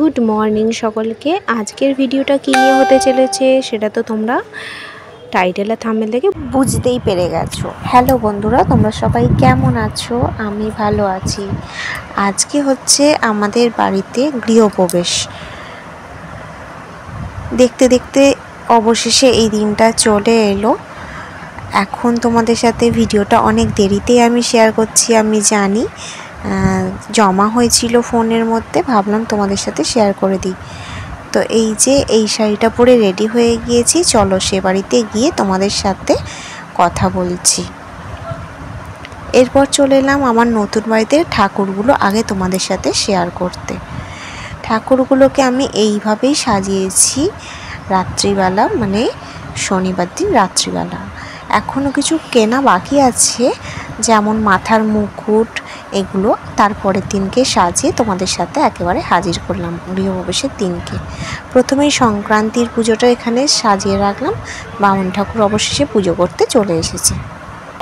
Good morning সকলকে। আজকের ভিডিওটা কী নিয়ে হতে চলেছে সেটা তো তোমরা টাইটেল আর থাম্বনেল থেকে বুঝতেই পেরে গেছো। হ্যালো বন্ধুরা, তোমরা সবাই কেমন আছো? আমি ভালো আছি। আজকে হচ্ছে আমাদের বাড়িতে গৃহপ্রবেশ। দেখতে দেখতে অবশেষে এই দিনটা চলে এলো। এখন তোমাদের সাথে ভিডিওটা অনেক দেরিতেই আমি শেয়ার করছি, আমি জানি। জমা হয়েছিল ফোনের মধ্যে, ভাবলাম তোমাদের সাথে শেয়ার করে দিই। তো এই যে এই শাড়িটা পরে রেডি হয়ে গিয়েছি, চলো সে বাড়িতে গিয়ে তোমাদের সাথে কথা বলছি। এরপর চলে এলাম আমার নতুন বাড়িতে ঠাকুরগুলো আগে তোমাদের সাথে শেয়ার করতে। ঠাকুরগুলোকে আমি এইভাবেই সাজিয়েছি রাত্রিবেলা, মানে শনিবার দিন রাত্রিবেলা। এখনও কিছু কেনা বাকি আছে, যেমন মাথার মুকুট, এগুলো তারপরের দিনকে সাজিয়ে তোমাদের সাথে একেবারে হাজির করলাম গৃহপ্রবেশের দিনকে। প্রথমেই সংক্রান্তির পুজোটা এখানে সাজিয়ে রাখলাম। বামুন ঠাকুর অবশেষে পুজো করতে চলে এসেছে।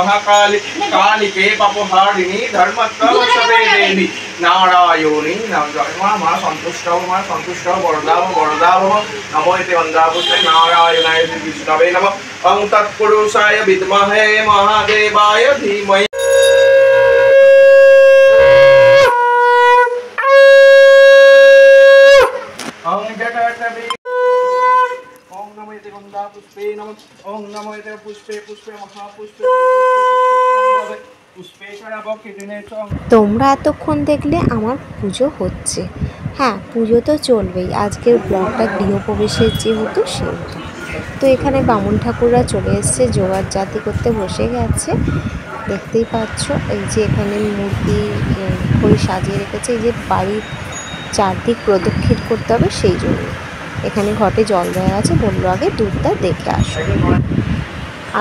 महाकाली कालिके पापहारिणी धर्मत्वसवे देवी नारायणी मा संतुष्ट वरदाव नमो इति वंदापुष्टे नारायणाय विष्णवे नमः ओं तत्पुरुषाय विद्महे महादेवाय धीमहि ओं जटाटवी ओं नमो इति वंदापुष्टे नमः ओं नमो इति पुष्पे महापुष्पे তোমরা এতক্ষণ দেখলে আমার পুজো হচ্ছে। হ্যাঁ, পুজো তো চলবেই। আজকের ব্লগটা গৃহপ্রবেশের যেহেতু সেহেতু তো এখানে বামুন ঠাকুররা চলে এসছে, জোগাড় জাতি করতে বসে গেছে। দেখতেই পাচ্ছ, এই যে এখানে মূর্তি করে সাজিয়ে রেখেছে। এই যে বাড়ির চারদিক প্রদক্ষিণ করতে হবে, সেই জন্য এখানে ঘটে জল দেওয়া আছে। বললো আগে দুধটা দেখে আসো।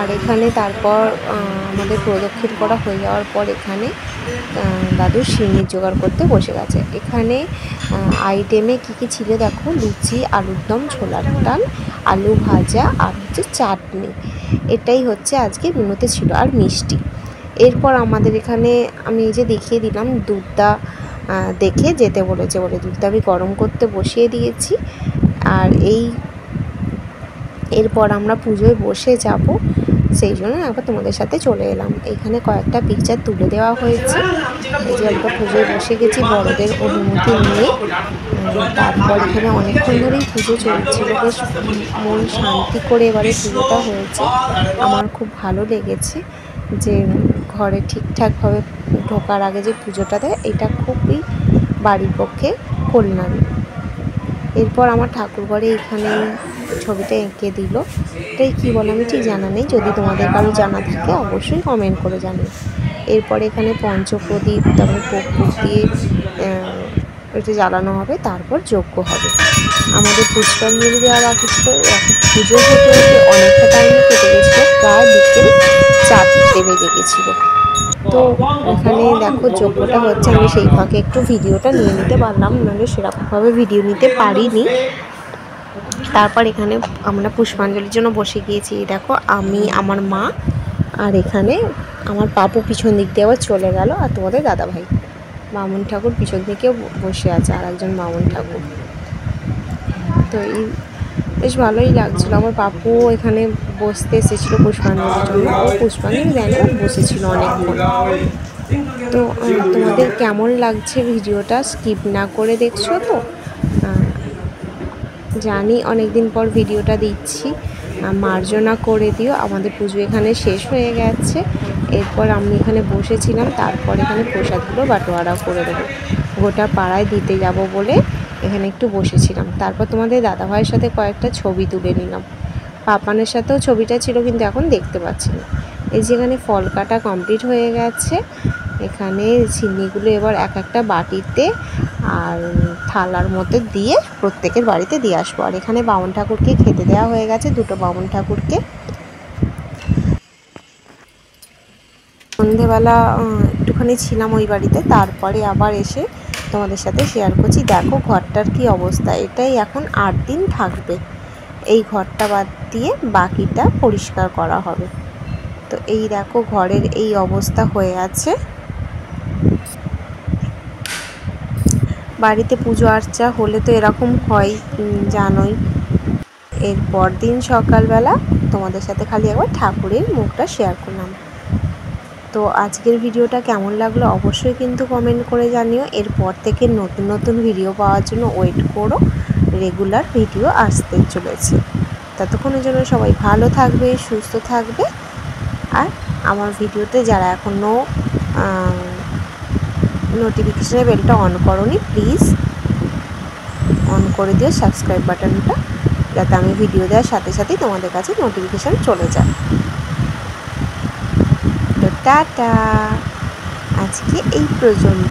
আর এখানে তারপর আমাদের প্রদক্ষিণ করা হয়ে যাওয়ার পর এখানে দাদু সিন্নির জোগাড় করতে বসে গেছে। এখানে আইটেমে কী ছিল দেখো, লুচি, আলুর দম, ছোলার ডাল, আলু ভাজা আর হচ্ছে চাটনি। এটাই হচ্ছে আজকে মেনুতে ছিল, আর মিষ্টি। এরপর আমাদের এখানে আমি এই যে দেখিয়ে দিলাম, দুধটা দেখে যেতে বলেছে বলে দুধটা আমি গরম করতে বসিয়ে দিয়েছি। আর এরপর আমরা পুজোয় বসে যাব, সেই জন্য একবার তোমাদের সাথে চলে এলাম। এখানে কয়েকটা পিকচার তুলে দেওয়া হয়েছে। এই যে আমরা পুজোয় বসে গেছি বড়দের অনুমতি নিয়ে। তারপর এখানে অনেকক্ষণ ধরেই পুজো চলছিল, বেশ মন শান্তি করে এবারে পুজোটা হয়েছে। আমার খুব ভালো লেগেছে যে ঘরে ঠিকঠাকভাবে ঢোকার আগে যে পুজোটা দেয়, এটা খুবই বাড়ির পক্ষে কল্যাণ। এরপর আমার ঠাকুরঘরে এখানে ছবিটা এঁকে দিল। এটাই কী বলে আমি ঠিক জানা নেই, যদি তোমাদের কারো জানা থাকে অবশ্যই কমেন্ট করে জানো। এরপর এখানে পঞ্চপ্রদীপ, তারপরে কর্পূর দিয়ে এটা জ্বালানো হবে, তারপর যজ্ঞ হবে। আমাদের পুষ্পাঞ্জলি দেওয়া বাকি ছিল। পুজো হতে হতে অনেকটা টাইমে কেটে গেছিলো, প্রায় বিকেল 4টে বেজে গেছিলো। তো এখানে দেখো যজ্ঞটা হচ্ছে, আমি সেই ফাঁকে একটু ভিডিওটা নিয়ে নিতে পারলাম, নাহলে সেরকমভাবে ভিডিও নিতে পারিনি। তারপর এখানে আমরা পুষ্পাঞ্জলির জন্য বসে গিয়েছি। দেখো আমি, আমার মা, আর এখানে আমার পাপু পিছন দিক দিয়ে আবার চলে গেল, আর তোমাদের দাদাভাই বামুন ঠাকুর পিছন দিকে বসে আছে, আর একজন বামুন ঠাকুর। তো এই বেশ ভালোই লাগছিলো। আমার পাপু এখানে বসতে এসেছিলো পুষ্পাঞ্জলির জন্য, ও পুষ্পাঞ্জলি দেয় না, বসেছিল অনেকক্ষণ। তো তোমাদের কেমন লাগছে ভিডিওটা, স্কিপ না করে দেখছো তো? জানি অনেক দিন পর ভিডিওটা দিচ্ছি, মার্জনা করে দিও। আমাদের পুজো এখানে শেষ হয়ে গেছে। এরপর আমি এখানে বসেছিলাম, তারপর এখানে প্রসাদগুলো বাটোয়ারা করে দেবো, গোটা পাড়ায় দিতে যাব বলে এখানে একটু বসেছিলাম। তারপর তোমাদের দাদাভাইয়ের সাথে কয়েকটা ছবি তুলে নিলাম। পাপানের সাথেও ছবিটা ছিল, কিন্তু এখন দেখতে পাচ্ছি না। এই যে এখানে ফল কাটা কমপ্লিট হয়ে গেছে। এখানে চিনিগুলো এবার এক একটা বাটিতে আর থালার মধ্যে দিয়ে প্রত্যেকের বাড়িতে দিয়ে আসবো। আর এখানে বামুন ঠাকুরকে খেতে দেওয়া হয়ে গেছে, দুটো বামুন ঠাকুরকে। সন্ধেবেলা একটুখানি ছিলাম ওই বাড়িতে, তারপরে আবার এসে তোমাদের সাথে শেয়ার করছি। দেখো ঘরটার কি অবস্থা। এটাই এখন 8 দিন থাকবে। এই ঘরটা বাদ দিয়ে বাকিটা পরিষ্কার করা হবে। তো এই দেখো ঘরের এই অবস্থা হয়ে আছে। বাড়িতে পুজো আর্চা হলে তো এরকম হয়, জানোই। এরপর দিন সকালবেলা তোমাদের সাথে খালি একবার ঠাকুরের মুখটা শেয়ার করলাম। তো আজকের ভিডিওটা কেমন লাগলো অবশ্যই কিন্তু কমেন্ট করে জানিও। এরপর থেকে নতুন নতুন ভিডিও পাওয়ার জন্য ওয়েট করো, রেগুলার ভিডিও আসতে চলেছে। ততক্ষণের জন্য সবাই ভালো থাকবে, সুস্থ থাকবে। আর আমার ভিডিওতে যারা এখনও নোটিফিকেশানের বেলটা অন করোনি, প্লিজ অন করে দিও সাবস্ক্রাইব বাটনটা, যাতে আমি ভিডিও দেওয়ার সাথে সাথেই তোমাদের কাছে নোটিফিকেশান চলে যায়। তো টাটা, আজকে এই পর্যন্ত।